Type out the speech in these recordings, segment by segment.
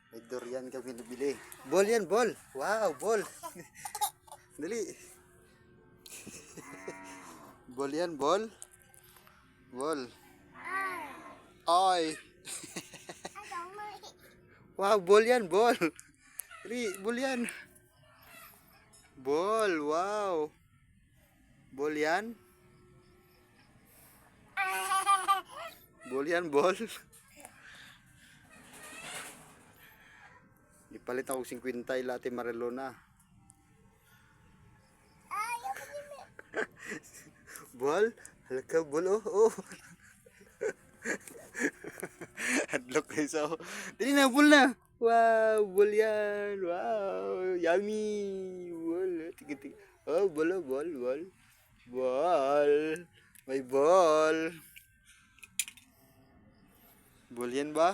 May durian kami nabili. Ball yan, ball. Wow, ball. Dali. Ball yan, ball. Ball. Ay. Wow, ball yan, ball. Dali, ball yan. Ball, wow. Ball yan. Ball yan, ball. Ipalit ako 50 latte Marilona. Ball? Halaka, ball, oh, oh. Hadlock kayo sa ako. Dali na, ball na. Wow, ball yan. Wow, yummy. Ball. Tigit-tigit. Oh, ball, oh, ball, ball. Ball. May ball. Ball yan ba?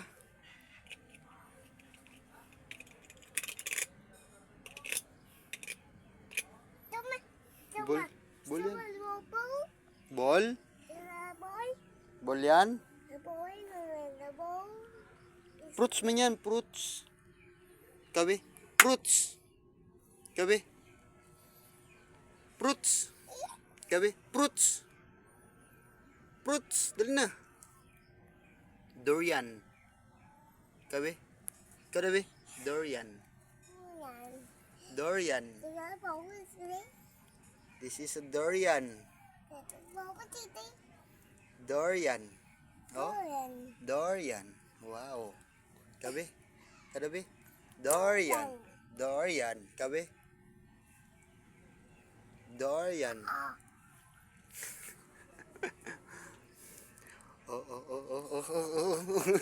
Ball. Ball yan. Ball? Ball yan? Fruits man yan, fruits. Kabi? Fruits. Kabi? Fruits. Kabi? Fruits. Fruits. Dali na. Durian. Kabi? Kabi? Durian. Durian. This is a durian. Durian. Oh? Durian. Wow. Kabi? Kabi? Durian. Durian. Kabi? Durian. Oh, oh, oh, oh, oh, oh, oh.